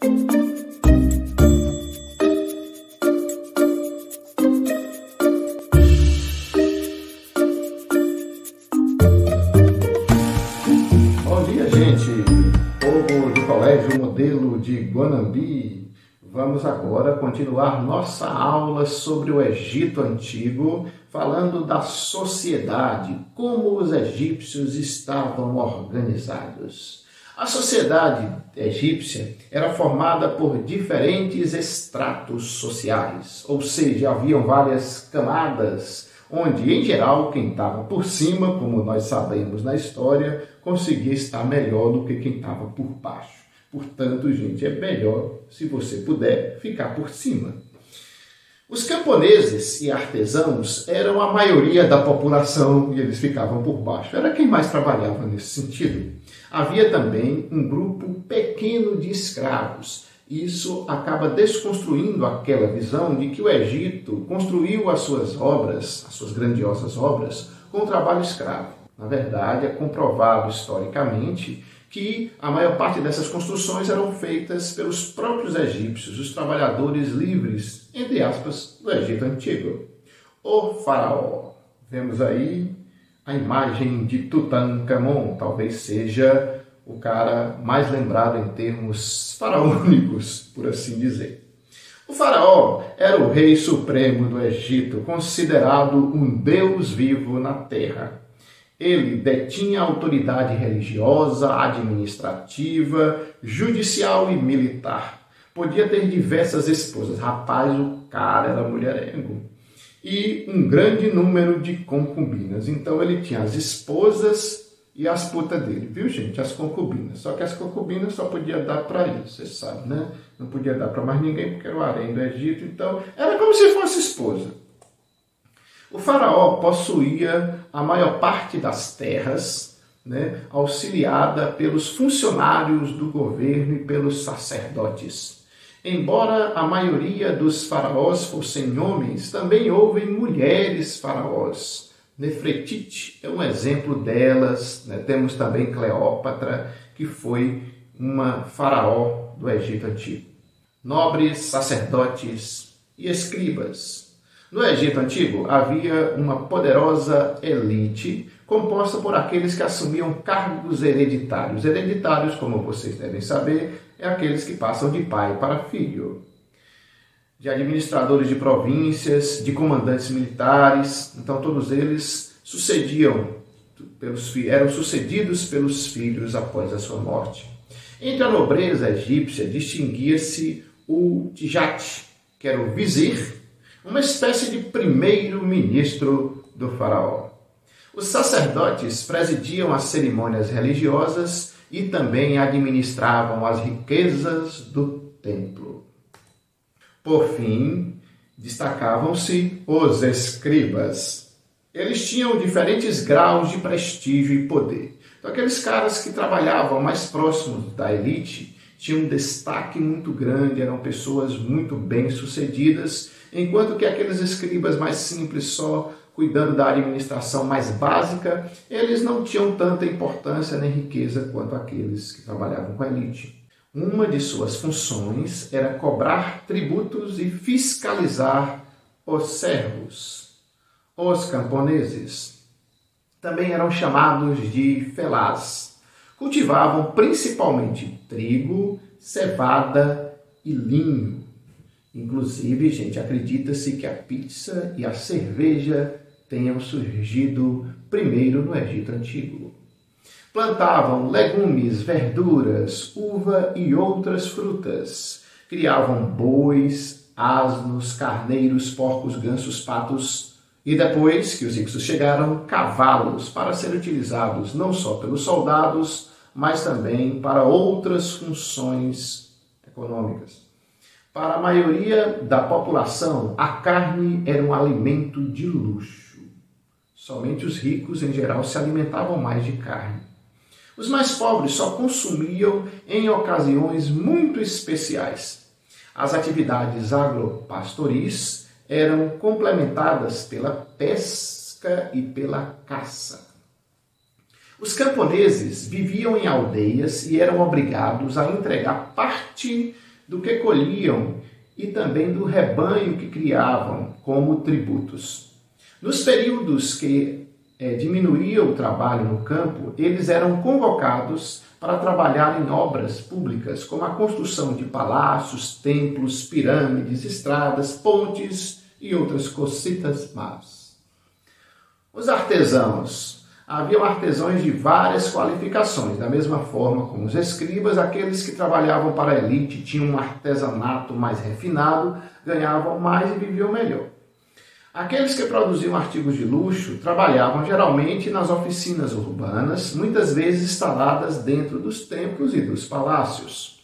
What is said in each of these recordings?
Bom dia, gente! Povo do Colégio Modelo de Guanambi, vamos agora continuar nossa aula sobre o Egito Antigo, falando da sociedade, como os egípcios estavam organizados. A sociedade egípcia era formada por diferentes estratos sociais, ou seja, haviam várias camadas, onde, em geral, quem estava por cima, como nós sabemos na história, conseguia estar melhor do que quem estava por baixo. Portanto, gente, é melhor, se você puder, ficar por cima. Os camponeses e artesãos eram a maioria da população e eles ficavam por baixo. Era quem mais trabalhava nesse sentido. Havia também um grupo pequeno de escravos. Isso acaba desconstruindo aquela visão de que o Egito construiu as suas obras, as suas grandiosas obras, com o trabalho escravo. Na verdade, é comprovado historicamente que a maior parte dessas construções eram feitas pelos próprios egípcios, os trabalhadores livres, entre aspas, do Egito Antigo. O faraó. Vemos aí a imagem de Tutankhamon, talvez seja o cara mais lembrado em termos faraônicos, por assim dizer. O faraó era o rei supremo do Egito, considerado um deus vivo na terra. Ele detinha autoridade religiosa, administrativa, judicial e militar. Podia ter diversas esposas. Rapaz, o cara era mulherengo. E um grande número de concubinas. Então ele tinha as esposas e as putas dele, viu, gente? As concubinas. Só que as concubinas só podia dar para ele, você sabe, né? Não podia dar para mais ninguém, porque era o harém do Egito. Então era como se fosse esposa. O faraó possuía a maior parte das terras, auxiliada pelos funcionários do governo e pelos sacerdotes. Embora a maioria dos faraós fossem homens, também houve mulheres faraós. Nefertiti é um exemplo delas. Temos também Cleópatra, que foi uma faraó do Egito Antigo. Nobres, sacerdotes e escribas. No Egito Antigo havia uma poderosa elite composta por aqueles que assumiam cargos hereditários. Hereditários, como vocês devem saber, é aqueles que passam de pai para filho. De administradores de províncias, de comandantes militares, então todos eles eram sucedidos pelos filhos após a sua morte. Entre a nobreza egípcia distinguia-se o Tijate, que era o vizir, uma espécie de primeiro-ministro do faraó. Os sacerdotes presidiam as cerimônias religiosas e também administravam as riquezas do templo. Por fim, destacavam-se os escribas. Eles tinham diferentes graus de prestígio e poder. Então, aqueles caras que trabalhavam mais próximos da elite tinham um destaque muito grande, eram pessoas muito bem-sucedidas, enquanto que aqueles escribas mais simples, só cuidando da administração mais básica, eles não tinham tanta importância nem riqueza quanto aqueles que trabalhavam com a elite. Uma de suas funções era cobrar tributos e fiscalizar os servos. Os camponeses também eram chamados de felás. Cultivavam principalmente trigo, cevada e linho. Inclusive, gente, acredita-se que a pizza e a cerveja tenham surgido primeiro no Egito Antigo. Plantavam legumes, verduras, uva e outras frutas. Criavam bois, asnos, carneiros, porcos, gansos, patos e depois que os egípcios chegaram, cavalos para serem utilizados não só pelos soldados, mas também para outras funções econômicas. Para a maioria da população, a carne era um alimento de luxo. Somente os ricos, em geral, se alimentavam mais de carne. Os mais pobres só consumiam em ocasiões muito especiais. As atividades agropastoris eram complementadas pela pesca e pela caça. Os camponeses viviam em aldeias e eram obrigados a entregar parte do que colhiam e também do rebanho que criavam como tributos. Nos períodos que diminuía o trabalho no campo, eles eram convocados para trabalhar em obras públicas, como a construção de palácios, templos, pirâmides, estradas, pontes e outras cositas más. Os artesãos. Haviam artesãos de várias qualificações, da mesma forma como os escribas, aqueles que trabalhavam para a elite, tinham um artesanato mais refinado, ganhavam mais e viviam melhor. Aqueles que produziam artigos de luxo trabalhavam geralmente nas oficinas urbanas, muitas vezes instaladas dentro dos templos e dos palácios.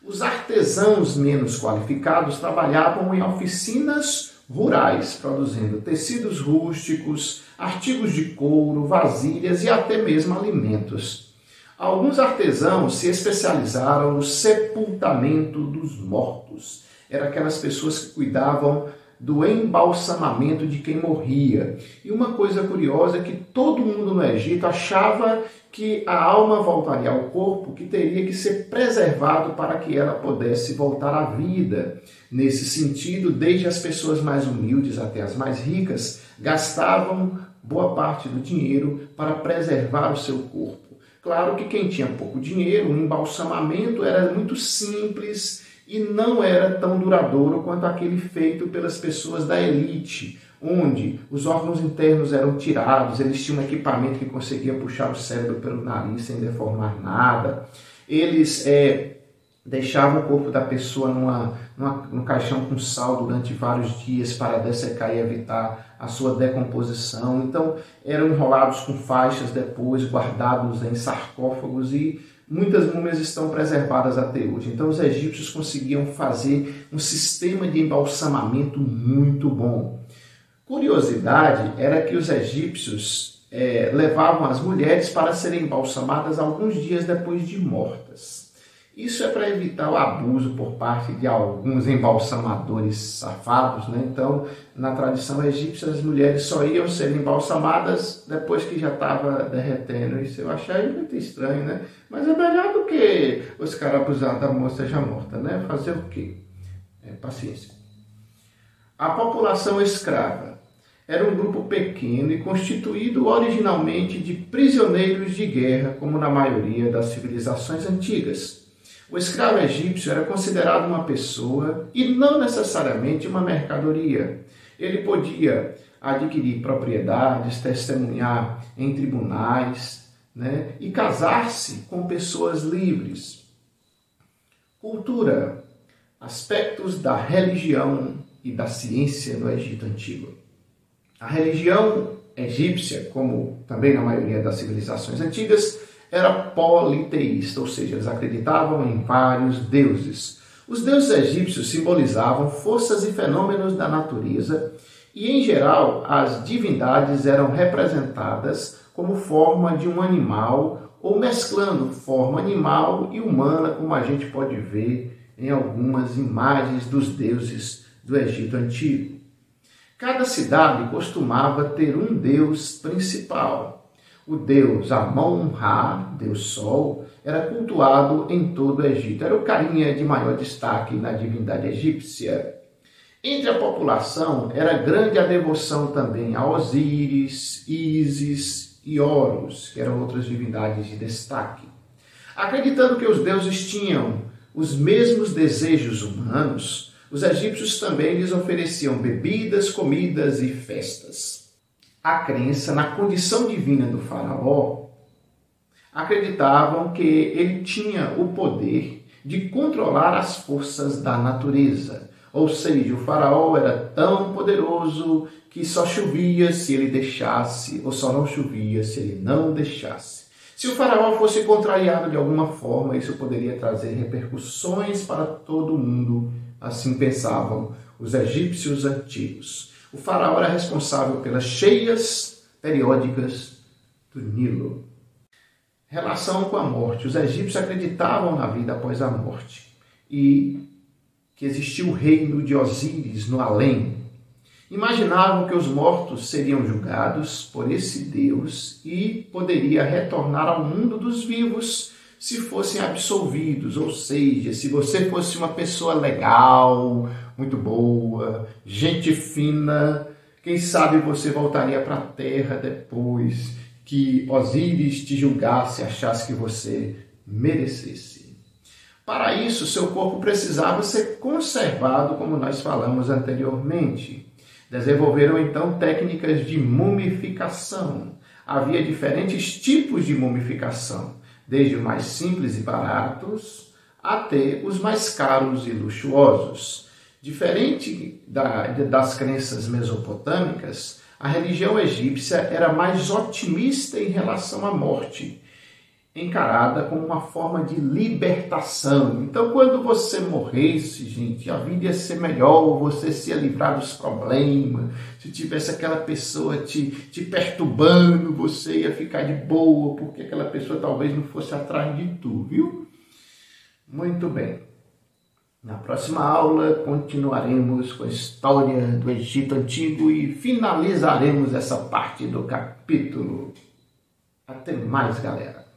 Os artesãos menos qualificados trabalhavam em oficinas rurais, produzindo tecidos rústicos, artigos de couro, vasilhas e até mesmo alimentos. Alguns artesãos se especializaram no sepultamento dos mortos. Eram aquelas pessoas que cuidavam do embalsamamento de quem morria. E uma coisa curiosa é que todo mundo no Egito achava que a alma voltaria ao corpo, que teria que ser preservado para que ela pudesse voltar à vida. Nesse sentido, desde as pessoas mais humildes até as mais ricas, gastavam boa parte do dinheiro para preservar o seu corpo. Claro que quem tinha pouco dinheiro, o embalsamamento era muito simples e não era tão duradouro quanto aquele feito pelas pessoas da elite, onde os órgãos internos eram tirados, eles tinham um equipamento que conseguia puxar o cérebro pelo nariz sem deformar nada, eles deixavam o corpo da pessoa num caixão com sal durante vários dias para dessecar e evitar a sua decomposição. Então eram enrolados com faixas depois, guardados em sarcófagos e muitas múmias estão preservadas até hoje. Então os egípcios conseguiam fazer um sistema de embalsamamento muito bom. Curiosidade era que os egípcios levavam as mulheres para serem embalsamadas alguns dias depois de mortas. Isso é para evitar o abuso por parte de alguns embalsamadores safados, né? Então, na tradição egípcia, as mulheres só iam ser embalsamadas depois que já estava derretendo. Isso eu achei muito estranho, né? Mas é melhor do que os caras abusar da moça já morta, né? Fazer o quê? Paciência. A população escrava era um grupo pequeno e constituído originalmente de prisioneiros de guerra, como na maioria das civilizações antigas. O escravo egípcio era considerado uma pessoa e não necessariamente uma mercadoria. Ele podia adquirir propriedades, testemunhar em tribunais, né, e casar-se com pessoas livres. Cultura, aspectos da religião e da ciência no Egito Antigo. A religião egípcia, como também na maioria das civilizações antigas, era politeísta, ou seja, eles acreditavam em vários deuses. Os deuses egípcios simbolizavam forças e fenômenos da natureza e, em geral, as divindades eram representadas como forma de um animal ou mesclando forma animal e humana, como a gente pode ver em algumas imagens dos deuses do Egito Antigo. Cada cidade costumava ter um deus principal. O deus Amon-Ra, deus Sol, era cultuado em todo o Egito. Era o carinha de maior destaque na divindade egípcia. Entre a população era grande a devoção também a Osíris, Ísis e Horus, que eram outras divindades de destaque. Acreditando que os deuses tinham os mesmos desejos humanos, os egípcios também lhes ofereciam bebidas, comidas e festas. A crença na condição divina do faraó, acreditavam que ele tinha o poder de controlar as forças da natureza. Ou seja, o faraó era tão poderoso que só chovia se ele deixasse, ou só não chovia se ele não deixasse. Se o faraó fosse contrariado de alguma forma, isso poderia trazer repercussões para todo mundo, assim pensavam os egípcios antigos. O faraó era responsável pelas cheias periódicas do Nilo. Relação com a morte. Os egípcios acreditavam na vida após a morte e que existia o reino de Osíris no além. Imaginavam que os mortos seriam julgados por esse Deus e poderia retornar ao mundo dos vivos se fossem absolvidos, ou seja, se você fosse uma pessoa legal, muito boa, gente fina, quem sabe você voltaria para a terra depois que Osíris te julgasse e achasse que você merecesse. Para isso, seu corpo precisava ser conservado, como nós falamos anteriormente. Desenvolveram então técnicas de mumificação. Havia diferentes tipos de mumificação, desde os mais simples e baratos até os mais caros e luxuosos. Diferente das crenças mesopotâmicas, a religião egípcia era mais otimista em relação à morte, encarada como uma forma de libertação. Então, quando você morresse, gente, a vida ia ser melhor, você se ia livrar dos problemas. Se tivesse aquela pessoa te perturbando, você ia ficar de boa, porque aquela pessoa talvez não fosse atrás de tu, viu? Muito bem. Na próxima aula, continuaremos com a história do Egito Antigo e finalizaremos essa parte do capítulo. Até mais, galera!